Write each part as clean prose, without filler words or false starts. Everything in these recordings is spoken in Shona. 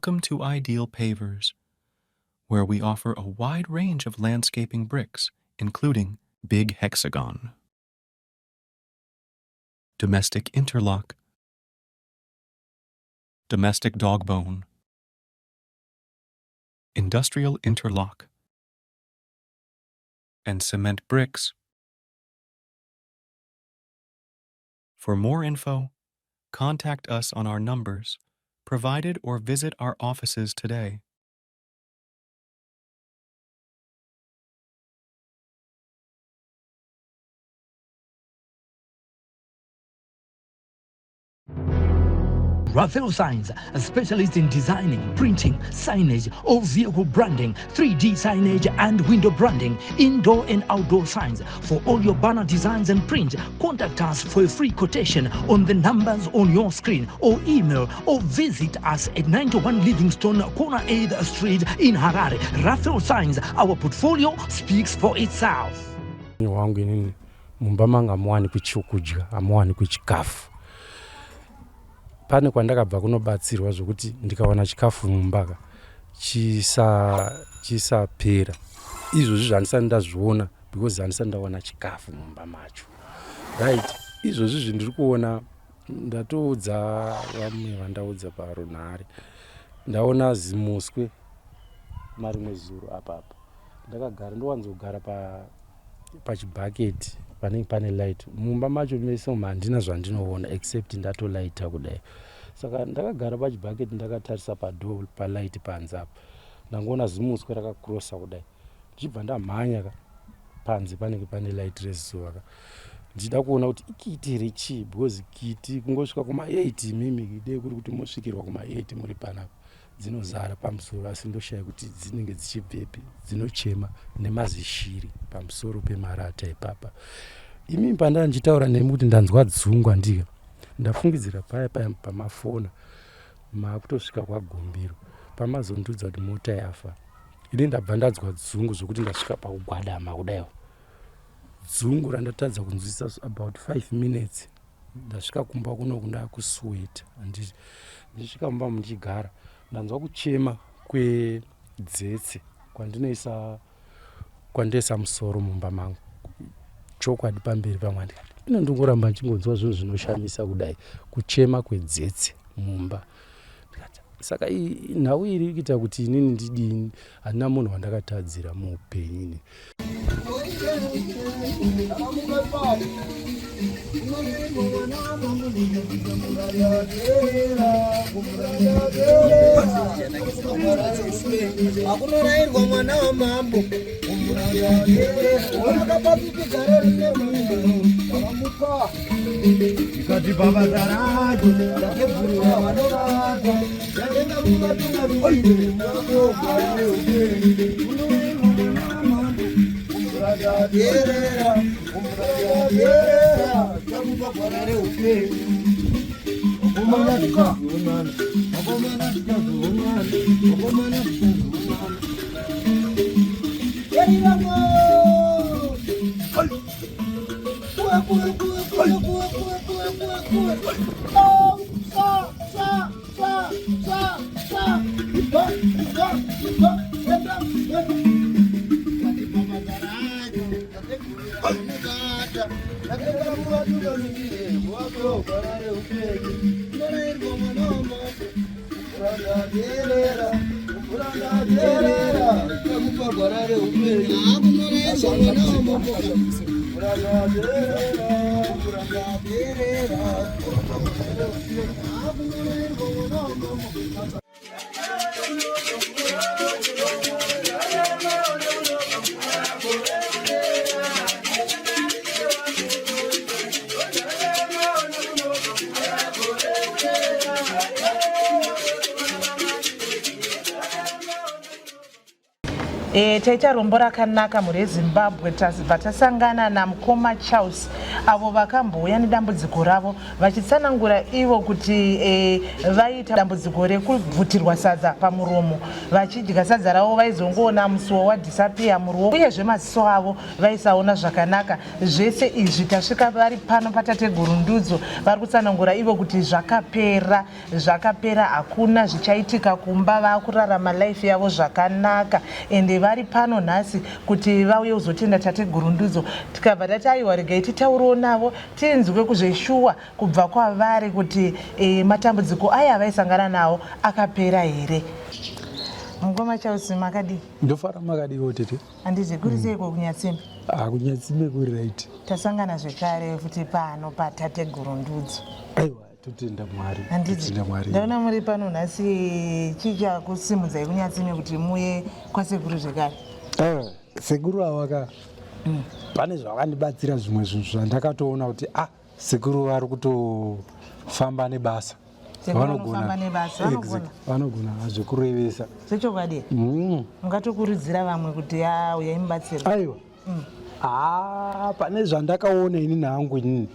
Welcome to Ideal Pavers, where we offer a wide range of landscaping bricks, including Big Hexagon, Domestic Interlock, Domestic Dogbone, Industrial Interlock, and Cement Bricks. For more info, contact us on our numbers provided or visit our offices today. Raphael Signs, a specialist in designing, printing, signage, all vehicle branding, 3D signage and window branding, indoor and outdoor signs. For all your banner designs and print, contact us for a free quotation on the numbers on your screen, or email or visit us at 91 Livingstone, Corner 8th Street in Harare. Raphael Signs, our portfolio speaks for itself. Mumba manga amwani kuchokudya, amwani kuchikafu. Pane kwandakabva kunobatsirwa zvokuti ndikawana chikafu mumbaka chisapera. Izvozvi zvandisati ndazviona because handisati ndawana chikafu mumba macho. Right, izvozvi ndiri kuona ndatoudza vamwe vandaudza paRunhare. Ndaona zimuswe marimwe zuro apapa. Ndakagara ndowanzogara pachibhaketi panenge pane light. Mumba macho mese handina zvandinoona except ndatolighta kudai. Saka ndakagara pachibhaketi ndakatarisa padoor palight panze apa. Ndangoona zimuswe rakakrosa kudai. Ndichibva ndamhanya panze panenge pane light rezuva. Ndichida kuona kuti ikiitire chii because kiti kungosvika kuma8 mimi dei kuri kuti mosvikirwa kuma8 muri panapa. Dzinozara pamusoro asi ndoshaya kuti dzinenge dzichibvepi, dzinochema nemazishiri pamusoro pemarata ipapa. Imi pandanga ndichitaura nemi kuti ndanzwa dzungwa ndika. Ndafungidzira paya pamafona makutosvika kwaGombiro. Pamazondudza kuti mota yafa. Ini ndabva ndadzwa dzungu zvokuti ndasvika pakugwadama kudaiwo. Dzungu randatadza kunzwisisa about 5 minutes. Ndasvika kumba kuno ndakusweta. Ndisvika mumba mundigara. Ndanzwa kuchema kwedzetse kwandinoisa musoro mumba mangu. Chokwadi pamberi pamwandi. Ino ndingoramba ndichingonzwa zvinhu zvinoshamisa kudai. Kuchema kwedzetse mumba. Saka nhau iri kuita kuti inini ndidini, handina munhu wandakatadzira muupenyu. Akunorairwa mwana wamambo ikati baba zarajo yakebhurira vanorata yatenga Taita rombo rakanaka muri Zimbabwe tasangana naMukoma Charles avo vakambouya nedambudziko ravo vachitsanangura ivo kuti vaita dambudziko rekubvutirwa sadza pamuromo. Vachidya sadza ravo vaizongoona musuwo wadhisapiya muruoko, uyezve maziso avo vaisaona zvakanaka. Zvese izvi tasvika vari pano patategurundudzo vari kutsanangura ivo kuti zvakapera, hakuna zvichaitika kumba, vakurarama life yavo zvakanaka. Ende vari pano nhasi kuti vauye kuzotenda tategurundudzo. Tikabva tati aiwa regai titaurawo navo tinzwe kuzveshuwa kubva kwavari kuti matambudziko aya avaisangana nawo akapera here. Ngoma chausi makadi ndofara makadiwo tete handiti kuri seiko kunyatsimbe kunyatsimbe kuri right tasangana zvekare futi pano patategurundudzo. aiwa totenda mwari handiti ndaona muri pano nhasi chichakusimudzai kunyatsime kuti muye kwasekuru zvekare. sekuru awaka pane zvakandibatsira zvimwe zvinhu zvandakatoona kuti sekuru vari kutofamba nebasa vanogona zvekurevesa zvechokwadi. Ungatokurudzira vamwe kuti uyai mubatsira. aiwa pane zvandakaona ini nangu inini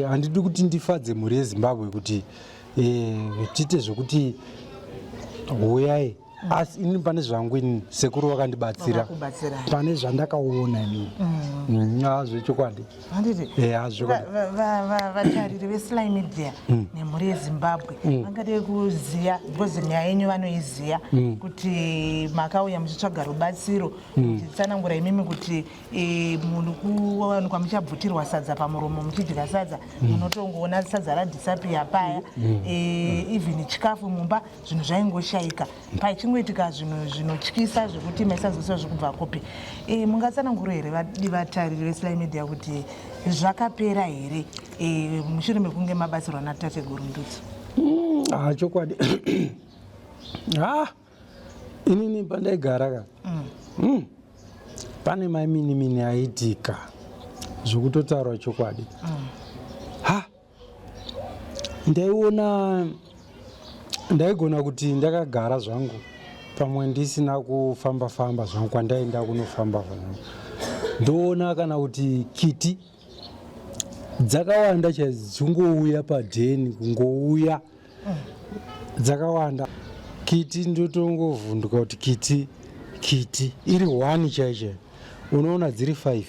handidi kuti ndifadze mhuri yezimbabwe kuti tiite zvokuti huyai, asi ini pane zvangu ini sekuru vakandibatsira pane zvandakaona inini zvechokwadi. Vatariri veSly Media nemhuri yeZimbabwe vangade kuziya, because nyaya yenyu vanoiziya, kuti makauya muchitsvaga rubatsiro muchitsanangura imimi kuti muri kuwanikwa muchabvutirwa sadza pamuromo, muchidya sadza munotongoona sadza radhisapiya paya, even chikafu mumba zvinhu zvaingoshayika, pachingoitika zvinhu zvinotyisa zvekuti maisazosiwa zvekubva kopi. Mungatsanangura here vatariri veSly Media kuti zvakapera here mushure mekunge mabatsirwa natategurundudzo? Chokwadi inini pandaigara pane maiminimini aiitika zvokutotaura chokwadi. Ndaigona kuti ndakagara zvangu pamwe ndisina kufamba-famba zvangu kwandaenda kunofamba zvangu, ndoona kana kuti kiti dzakawanda chadzingouya padheni, kungouya dzakawanda kiti, ndotongovhunduka kuti kiti iri 1 chaichai, unoona dziri 5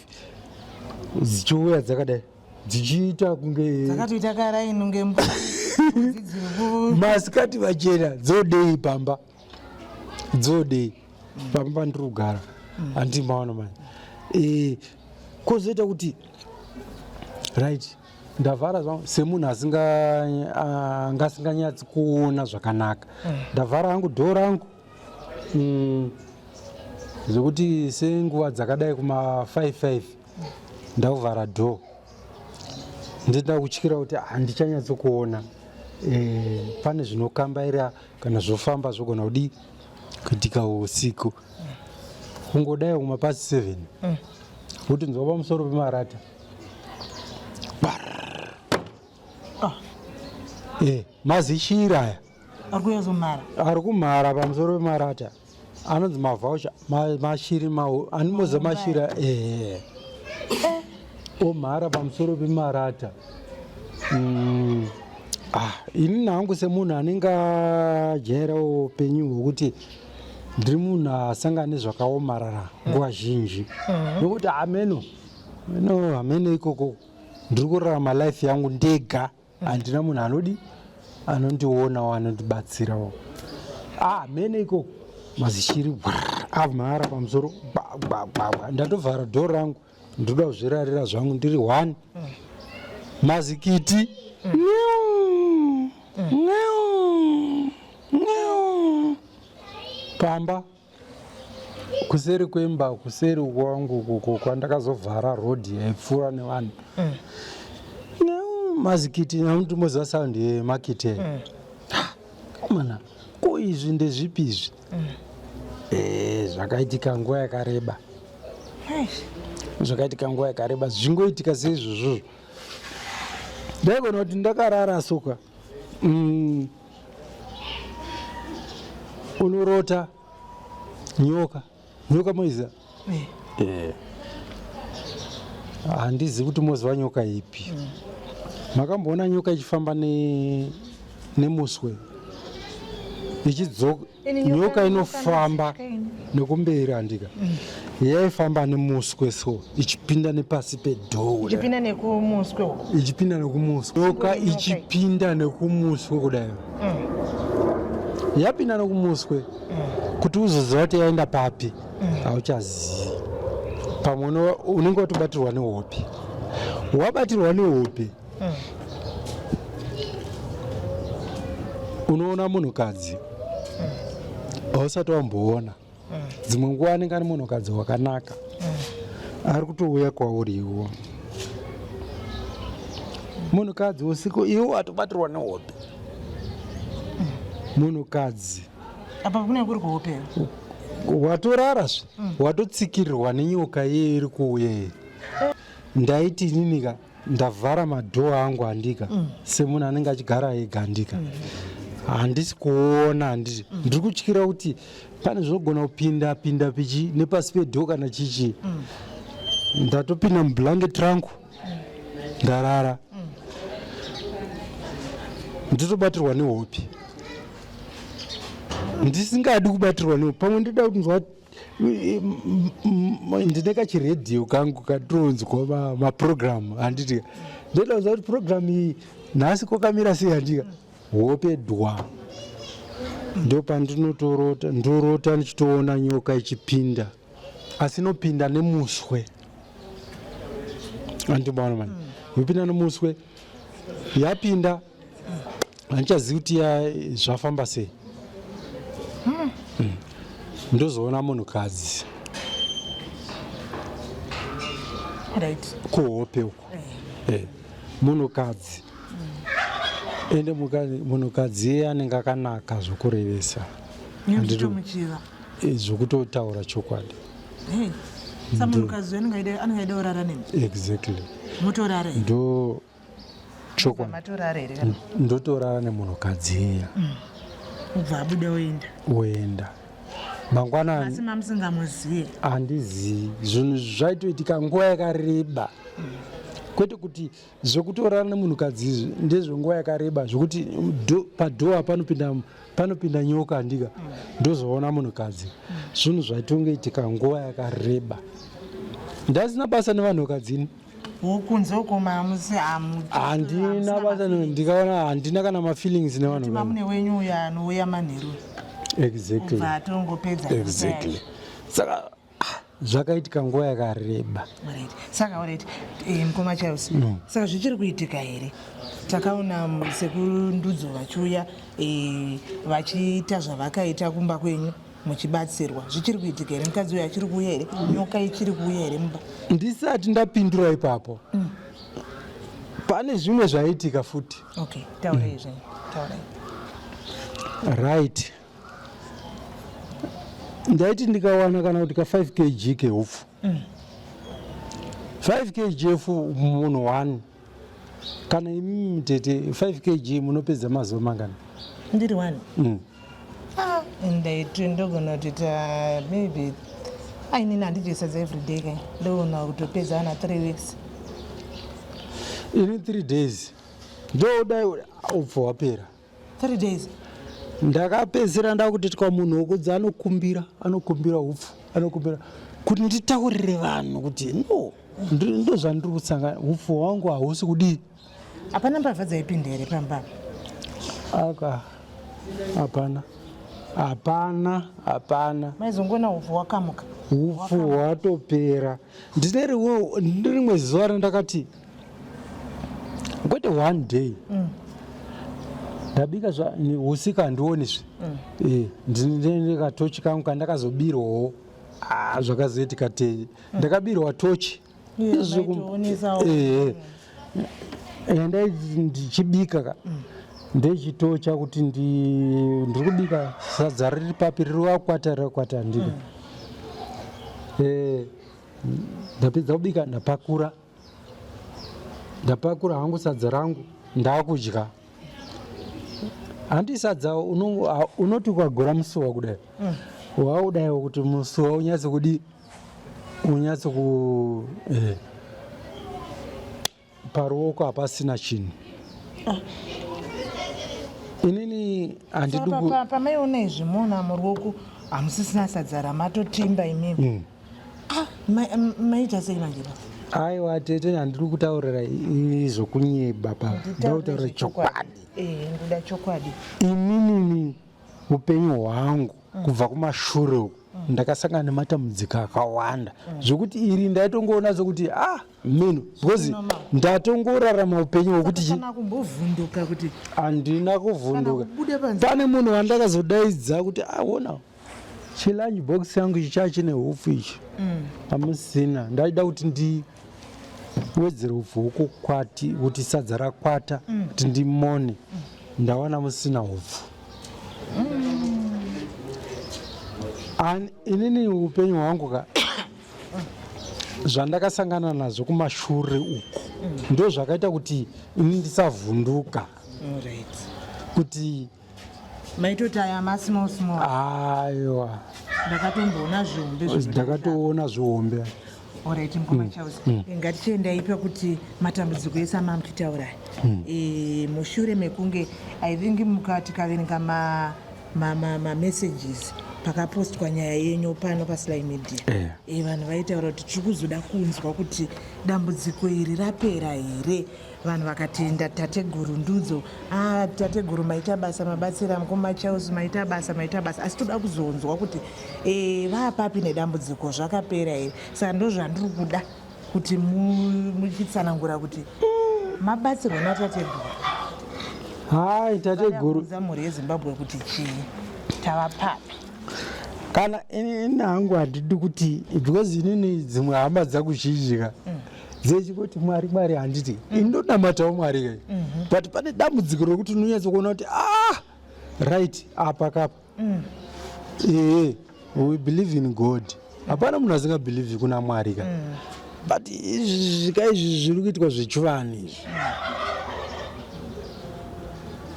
dzichiuya dzakadai dzichiita kunge dzakatoita karaini unge masikati vachena dzodei pamba pandiri kugara handiti maona mani. Kwozoita kuti right ndavhara zvangu semunhu asinganyatsi kuona zvakanaka, ndavhara hangu dhoo rangu zvekuti senguva dzakadai kuma5 ndakuvhara dhoo, ndinoda kutyira kuti handichanyatsi kuona. Pane zvinokambaira kana zvofamba zvogona kudi kuitika usiku, kungodai kumapasi 7 kuti nzwa pamusoro pemarata mazishira aya ari kumhara pamusoro pemarata, anonzi mavhaucha, mashiri andimoza mashira omhara pamusoro pemarata. Ini nangu semunhu anenge ajaira upenyu hwekuti ndiri munhu asangane zvakaomarara nguva zhinji, nokuti hameno ikoko ndiri kurarama life yangu ndega, handina munhu anodi anondionawo anondibatsirawo. Hamene ikoko mazishiri amhara pamusoro ndatovhara dhoo rangu, ndoda kuzvirarira zvangu ndiri 1 mazikiti pamba kuseri kwemba, kuseri kwangu kwandakazovhara rodhi yaipfuura nevanhu mazikiti namutomoziva saundi yemakiti mana ko izvi ndezvipi izvi? Zvakaitika nguva yakareba zvingoitika seizvozvo. Ndaigona kuti ndakarara soka unorota nyoka moiziva, handizivi kuti moziva nyoka ipi. Makamboona nyoka ichifamba nemuswe ichidzoka? Nyoka inofamba nekumberi handika, yaifamba nemuswe so ichipinda nepasi pedhoo, ichipinda nekumuswe uko, ichipinda nekumuswe. Nyoka ichipinda nekumuswe kudai, yapinda nekumuswe kuti uzoziva kuti yaenda papi hauchazivi. Pamwe unenge watobatirwa nehope, wabatirwa nehope unoona munhukadzi hausati wamboona. Dzimwe nguva anenge ane munhukadzi wakanaka ari kutouya kwauriwo, munhukadzi usiku iwe watobatirwa nehope. Munhukadzi apa kune kuri kuhope watorarasve, watotsikirirwa nenyoka iye iri kuuya. Ndaiti ininika ndavhara madhoo angu handika, semunhu anenge achigara ega handika, handisi kuona, handisi ndiri kutyira kuti pane zvinogona kupinda pichi nepasi pedhoo kana chichi. Ndatopinda mublanketi rangu ndarara, nditobatirwa nehope. Ndisingadi kubatirwa nehope, pamwe ndoda kuti nzwa ndine kachiredhiyo kangu katoronzwa mapurogiramu handiti, ndoda kunzwa kuti purogiramu iyi nhasi kwakamira sei handika, hope dhwa. Ndo pandinotorota, ndorota ndichitoona nyoka ichipinda, asi inopinda nemuswe. Andibaona mani, yopinda nemuswe, yapinda handichazivi kuti zvafamba sei. Ndozoona munhukadzi kuhope uko, munhukadzi ende munhukadzi iye anenge akanaka zvokurevesa, zvokutotaura chokwadi. Munhukadzi anenge aida kurara nemi. Exactly. Mutorara ndo chokwadi, ndotorara nemunhukadzi iya. Ubva abuda oenda mangwanani, asi mamusingamuzivi. Handizivi, zvinhu zvaitoitika nguva yakareba, kwete kuti zvokutorana nemunhukadzi izvi ndezvenguva yakareba zvokuti padhoo panopinda nyoka handika, ndozoona munhukadzi. Zvinhu zvaitongoitika nguva yakareba. Ndasina basa nevanhukadzini, wokunze uko mamusi handina basa, ndikaona handina kana mafeelings nevanhu. Mamune wenyu uya anouya manheru. Exactly. Ubva atongopedza. Exactly. Saka zvakaitika nguva yakareba. Saka alright, mukoma Charles, saka zvichiri kuitika here? Takaona sekundudzo vachiuya vachiita zvavakaita kumba kwenyu muchibatsirwa, zvichiri kuitika here? Mukadzi uyu achiri kuuya here? Nyoka ichiri kuuya here mumba? Ndisati ndapindura ipapo, pane zvimwe zvaitika futi. Okay, taurai izvi, taurai. Right. Ndaiti ndikawana kana kuti ka 5 kg keupfu, 5 kg munhu 1, kana imi mutete 5 kg munopedza mazuva mangana? Ndiri 1. Ndaiti ndogona kuita maybe ainini handijesadza everyday kai, ndogona kutopedza ana 3 weeks. Ini 3 days ndodai upfu hwapera. 3 days ndakapedzera ndakuti munhu wokudza anokumbira upfu, anokumbira kuti nditaurire vanhu kuti no, ndo zvandiri kutsanga, upfu hwangu hausi kudii. Hapana mbavha dzaipinda here pamba? Hapana. Maizongona upfu hwakamuka? Upfu hwatopera. Ndine rimwe zuva randakati kwete 1 day ndabika usika handionizve, ndine katochi kangu kandakazobirwawo, zvakazoitika tei, ndakabirwa tochi endai ndichibika ndechitocha kuti ndiri kubika sadza riri papi, riri wakwata ndika. Ndapedza kubika ndapakura hangu sadza rangu ndakudya. Handi sadza unoti ukagora musuwa kudai, waudaiwo kuti musuwa unyatse paruoko hapasina chinhu. Inini handidi pamaiona izvimona muruoko hamusisina sadza ramatotimba imimi. Maita sei manjira? Aiwa tete, handiri kutaurira izvokunyeba ndautaura chokwadi. Ndoda chokwadi. Inini upenyu hwangu kubva kumashure uku ndakasangana nematambudziko akawanda zvokuti iri ndaitongoona sokuti meno because ndatongorarama upenyu hwekuti kumbovhunduka kuti handina kuvhunduka. Pane munhu wandakazodaidza kuti ona chilunch box yangu chichachine hupfu ichi hamusina. Ndaida kuti ndiwedzere upfu hukukwati kuti sadza rakwata kuti ndimone, ndawana musina upfu. Inini upenyu hwangu zvandakasangana nazvo kumashure uku ndo zvakaita kuti ini ndisavhunduka. Kuti maitoti aya masmall small. Aiwa, ndakatoona zvihombe. Alright, Mkoma Charles. Ngatichiendai kuti matambudziko ese amamukitaura. Mushure mekunge I think mukati kaverenga ma messages pakapostwa nyaya yenyu pano paSly Media. Vanhu vaitaura kuti tiri kuzoda kunzwa kuti dambudziko iri rapera here. Vanhu vakatenda tateguru ndudzo, tateguru maita basa mabatsira Mkoma Charles maita basa. Asi toda kuzonzwa kuti vapapi nedambudziko zvakapera here. Saka ndo zvandiri kuda kuti muchitsanangura kuti mabatsirwa natateguru. Hai, tateguru zamhuri yeZimbabwe kuti chii tavapapi. Kana ini hangu handidi kuti because inini dzimwe hama dzakuchinjika dzechikuti Mwari handiti indonamatawo Mwari kai, but pane dambudziko rokuti unonyatsa kuona kuti right apa kapa we believe in God. Hapana munhu asingabhilivhi kuna Mwari kai, but zvika izvi zviri kuitwa zvechivani izvi.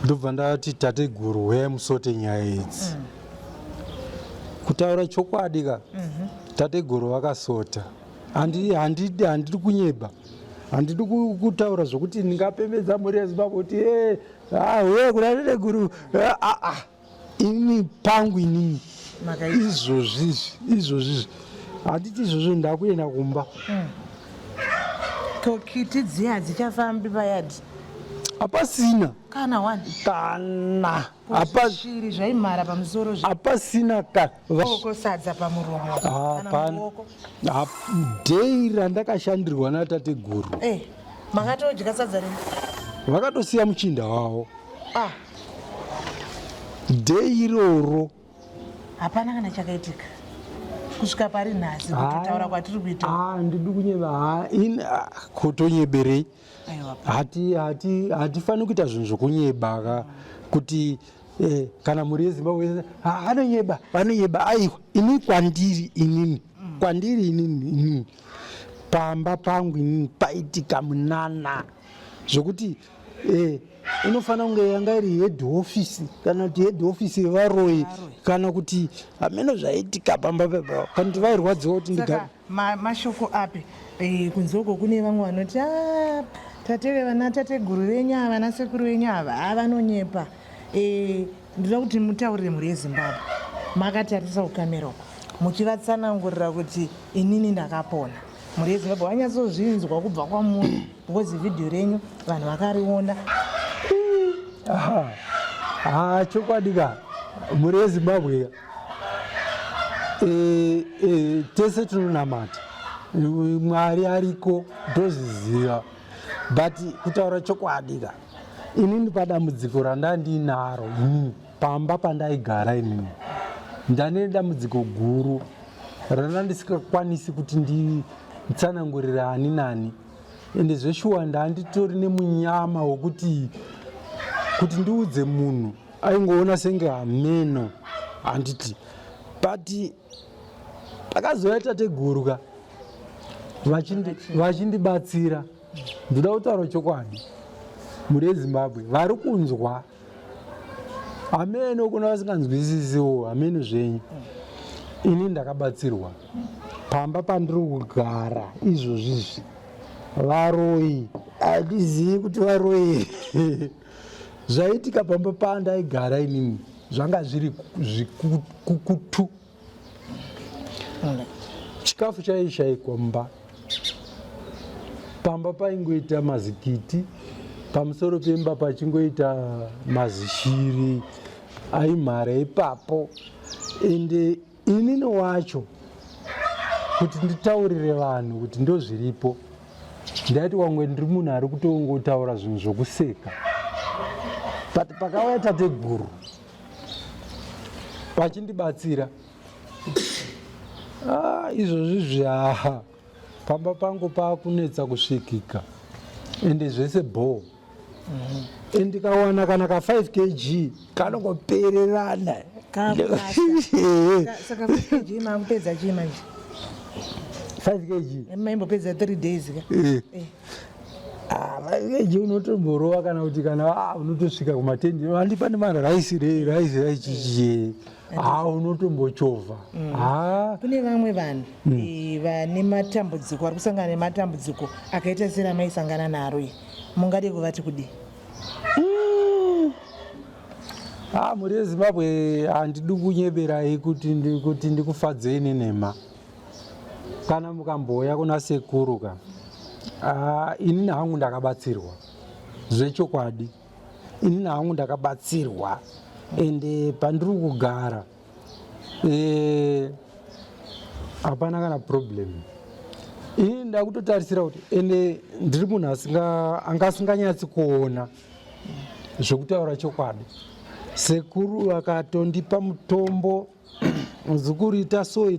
Ndobva ndati tateguru wemusote nyaya idzi. Kutaura chokwadi ka tateguru vakasota. Handidi kunyeba, handidi kutaura zvokuti ndingapembedza mhuri yeZimbabwe kuti kuna tateguru. Ini pangu inini izvozvizvi handiti izvozvo ndakuenda kumba. Kokiti dziya hadzichafambi payadhi. Hapasina kana wani kana shiri zvaimhara pamusoro hapasina sadza pamuromo. Dhei randakashandirwa natateguru makatodya sadza rino vakatosiya muchinda wavo. Dhei iroro hapana kana chakaitika kusvika pari nhasi kutaura kwatiri kuita. Handidi kunyeba kotonyeberei. Hatifani kuita zvinhu zvokunyeba kuti kana mhuri yeZimbabwe vanonyeba. Aiwa, ini kwandiri inini pamba pangu inini paitika munana zvokuti inofanira kunge yanga iri head office kana kuti head office yevaroi kana kuti hameno zvaitika pamba pepa kana kuti vairwadziwa kuti ndigare. Mashoko api kunzoko kune vamwe vanoti tateguru venyu ava nasekuru venyu ava vanonyepa. Ndoda kuti mutaurire mhuri yeZimbabwe makatarisa kukamera uko muchivatsanangurira kuti inini ndakapona. Mhuri yeZimbabwe vanyatsozvinzwa kubva kwamuri because vhidhiyo renyu vanhu vakariona. Chokwadi ka mhuri yeZimbabwe tese tinonamata Mwari ariko toziziva, but kutaura chokwadi ka inini padambudziko randandinaro pamba pandaigara inini ndane dambudziko guru randandisingakwanisi kuti nditsanangurira ani nani, ende zveshuwa ndanditori nemunyama wokuti ndiudze munhu aingoona senge hameno handiti, but pakazouya tateguru ka vachindibatsira. Ndoda kutaura chokwadi, mhuri yeZimbabwe vari kunzwa hameno, kuna vasinganzwisisiwo hameno zvenyu. Ini ndakabatsirwa pamba pandiri kugara izvozvizvi varoi handizivi kuti varoye zvaitika pamba pandaigara inini zvanga zviri zvikukutu. Chikafu chaishayikwa mumba, pamba paingoita mazikiti, pamusoro pemba pachingoita mazishiri aimhara ipapo. Ende inini wacho kuti nditaurire vanhu kuti ndozviripo, ndaiti wangwe ndiri munhu ari kutongotaura zvinhu zvokuseka. But pakauya tateguru vachindibatsira, izvozvi pamba pangu paakunetsa kusvikika, ende zvese bho. Ndikawana kana ka 5 kg kanongopererana. Saka 5 kg makupedza chii manje? 5 kg maimbopedza 3 days ka? 5 kg unotomborova kana kuti kana unotosvika kumatendi handipa nemaraisi chichiye unotombochovha. Kune vamwe vanhu vane matambudziko, vari kusangana nematambudziko akaita seramaisangana naro, mungade kuvati kudi? Muri yeZimbabwe handidi kunyeberai kuti ndikufadzei nenhema. Kana mukamboya kuna sekuru ka, inini hangu ndakabatsirwa zvechokwadi. Inini hangu ndakabatsirwa, ende pandiri kugara hapana kana problem. Inini ndakutotarisira kuti ende ndiri munhu asinganyatsi kuona zvekutaura chokwadi. Sekuru akatondipa mutombo, zukuru ita so,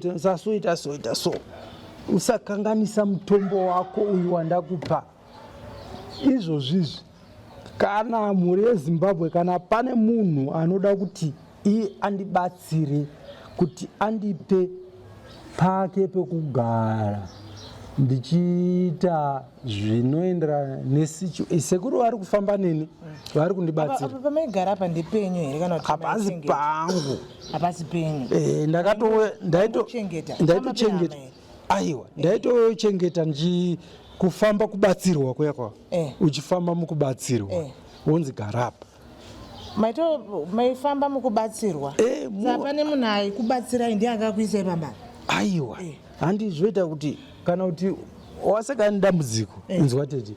usakanganisa mutombo wako uyu wandakupa. Izvozvizvi kana mhuri yeZimbabwe, kana pane munhu anoda kuti iye andibatsire kuti andipe pake pekugara ndichiita zvinoenderana nesekuru vari kufamba neni, vari kundibatsira. Pamaigara apa ndepenyu here kana kuti hapasi pangu? Hapasi penyu. Ndaitochengeta. Aiwa, ndaitochengeta kufamba kubatsirwa kuyakwa. Uchifamba mukubatsirwa wonzi gara apa. Maifamba mukubatsirwa. Pane munhu aikubatsirai ndiye akakuisai pamberi? Aiwa, handizvoita kuti kana kuti wasangana nedambudziko, inzwa tete,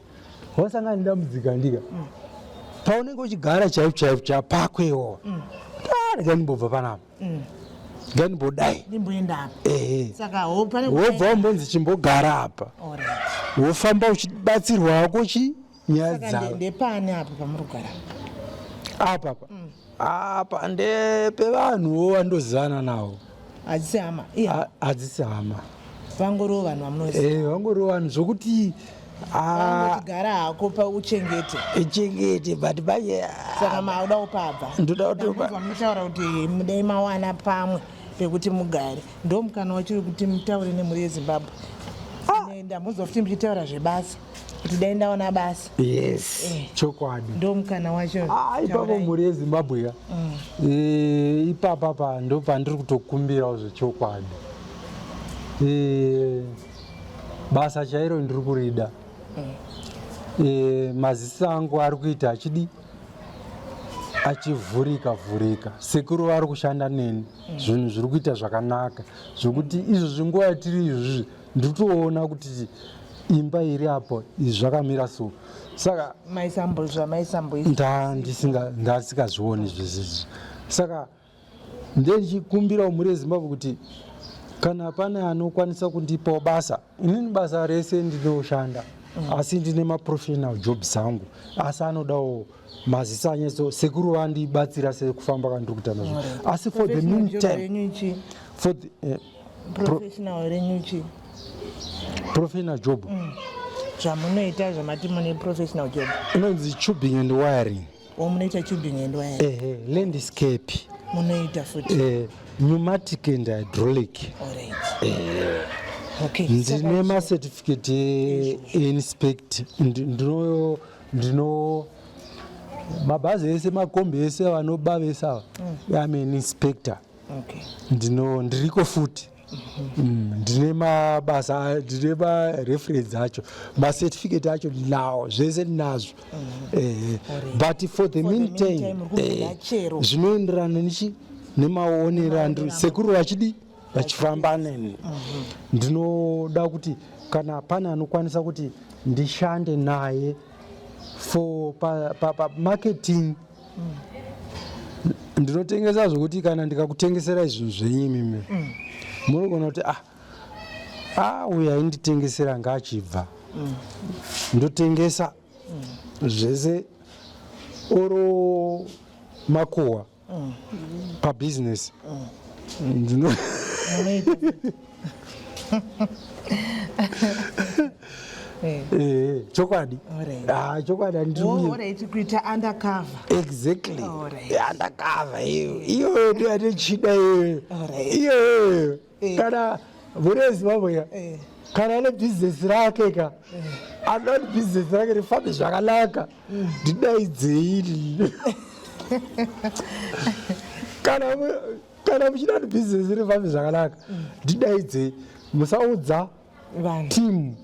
wasangana nedambudziko andika, paunenge uchigara chaipo chapakwewo, ndanimbobva panapa, ndanimbodai, wobva wambonzi chimbogara apa, wofamba uchibatsirwa wako chinyadzaa. Ndepani apa pamurugara? Apa ndepevanhuwo vandozivana navo. Hadzisi hama? Hadzisi hama. Vangoriwo vanhu vamunoziva? Vangoriwo vanhu zvokuti vangogara hako uchengete but baye. Saka mauda upabva? Ndoda kutopa. Munotaura kuti mudai mawana pamwe pekuti mugare. Ndo mukana wachiri kuti mutaure nemhuri yeZimbabwe. Ndamuzwa kuti muchitaura zvebasa, kuti dai ndaona basa. Yes, chokwadi. Ndo mukana wacho. Ipapo mhuri yeZimbabwe ipapa ndo pandiri kutokumbirawo zvechokwadi. Basa chairo ndiri kurida. Maziso angu ari kuita achivhurika. Sekuru vari kushanda neni, zvinhu zviri kuita zvakanaka, zvokuti izvozvi nguva yatiri izvozvi nditoona kuti imba iri apo zvakamira so. Saka ndasikazvioni zvezvizvi. Saka ndechikumbirawo mhuri yeZimbabwe kuti kana pane anokwanisa kundipawo basa, inini basa rese ndinoshanda, asi ndine maprofessional jobs angu, asi anodawo maziso anyeso. Sekuru vandibatsira sekufamba kwandiri kuita nazvo, asi for the meantime, for the professional job zvamunoita zvamati mune professional job inonzi tubing and wiring. Munoita tubing and wiring? Landscape munoita futi pneumatic and hydraulic. Ndine macertificate inspect. Ndino mabhazi ese, makombi ese vanobavesa, I'm an inspector. Ndiriko futi ndine mabasa ndine mareference acho macertificate acho nawo zvese ndinazvo but for the meantime zvinoenderana nemaonero sekuru vachidi vachifamba neni ndinoda kuti kana pane anokwanisa kuti ndishande naye for marketing ndinotengesa zvokuti kana ndikakutengesera izvinhu zvenyu mimi munogona kuti uyu ainditengesera ngaachibva ndotengesa zvese oro makohwa pabhizinesi chokwadi chokwadi andikuita undercover exactly undercover iyo ndio atichida iyo kana vorezi vavoya kana ane bhizinesi rake ka anoti bhizinesi rake rifambe zvakanaka ndidaidzei kana muchida kuti bhizinesi rifambe zvakanaka ndidaidzei musaudza timu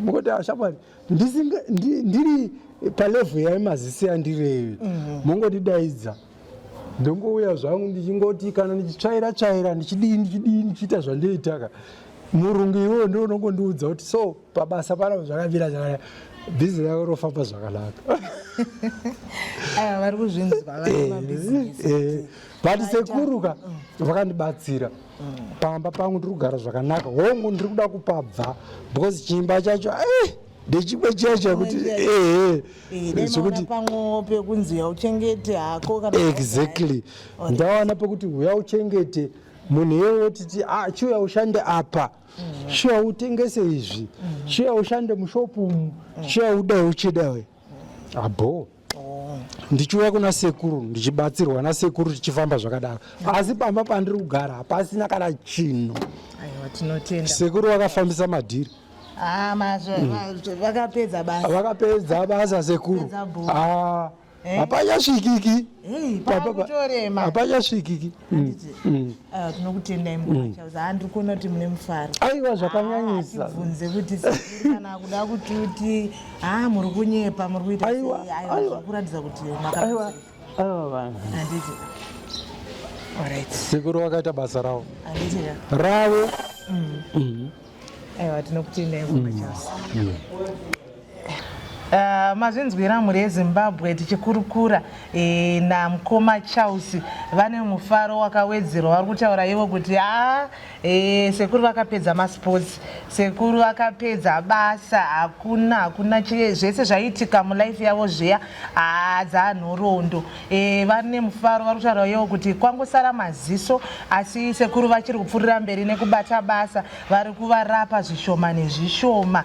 mukoti ashamwari ndiri palevhu yaimazisi yandirewe mongondidaidza ndongouya zvangu ndichingoti kana ndichitsvaira ndichidii ndichiita zvandinoitaka murungu iwoyo ndo unongondiudza kuti so pabasa pana zvakamira zvakanaka bhizinesi yako rofamba zvakanaka vari kuzvinzwa but sekuruka vakandibatsira pamba pangu ndiri kugara zvakanaka hongu ndiri kuda kupabva because chimba chacho ndechimwe chacho kuti zvekuti pamwewo pekunzi uchengete hako kana exactly ndawana pekuti uya uchengete munhu iyewo titi chiuya ushande apa chiuya utengese izvi chiuya ushande mushopumu chiuya udai uchidawe abo ndichiuya kuna sekuru ndichibatsirwa nasekuru tichifamba zvakadaro asi pamba pandiri kugara hapasina kana chinhu sekuru vakafambisa madhiri vakapedza basa sekuru hapachasvikiki hapachasvikiki tinokutendai muchaza handiri kuona kuti mune mufaro aiwa zvakanyanyisa tibvunze kuti kana kuda kuti muri kunyepa muri kuita kuratidza kuti handiti sekuru vakaita basa ravo ravo aiwa tinokutendai muchaza mazvinzwira mhuri yezimbabwe tichikurukura namukoma Charles vane mufaro wakawedzerwa vari kutaura ivo kuti sekuru vakapedza masports sekuru vakapedza basa hakuna zvese zvaiitika mulaife yavo zviya dzanhorondo vane mufaro vari kutaura ivo kuti kwangosara maziso asi sekuru vachiri kupfuurira mberi nekubata basa vari kuvarapa zvishoma nezvishoma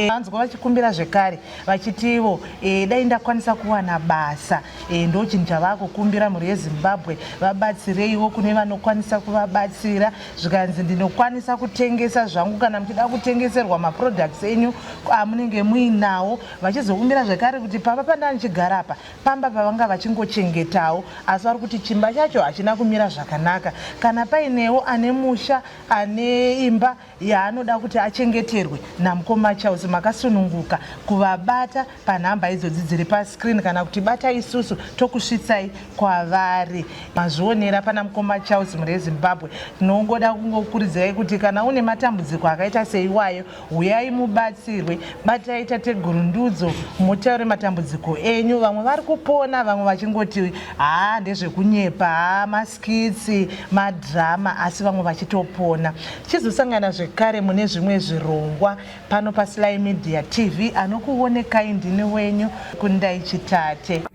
vanzwa vachikumbira zvekare vachitivo dai ndakwanisa kuwana basa ndo chinhu chavakukumbira mhuri yezimbabwe vabatsireiwo kune vanokwanisa kuvabatsira zvikanzi ndinokwanisa kutengesa zvangu kana muchida kutengeserwa maproducts enyu amunenge muinawo vachizokumbira zvekare kuti pamba pandanichigara apa pamba pavanga vachingochengetawo asi vari kuti chimba chacho hachina kumira zvakanaka kana painewo ane musha ane imba yaanoda kuti achengeterwe namukoma Charles makasununguka kuvabata panhamba idzodzi dziri pascreen kana kuti bata isusu tokusvitsai kwavari mazvionera pana mukoma Charles mhuri yezimbabwe tinongoda kungokuridzirai kuti kana une matambudziko akaita seiwayo uyai mubatsirwe batai tategurundudzo mutaure matambudziko enyu vamwe vari kupona vamwe vachingoti ndezvekunyepa maskitsi madhirama asi vamwe vachitopona chizosangana zvekare mune zvimwe zvirongwa pano paSly Media TV anokuonekai ndini wenyu Kundai Chitate.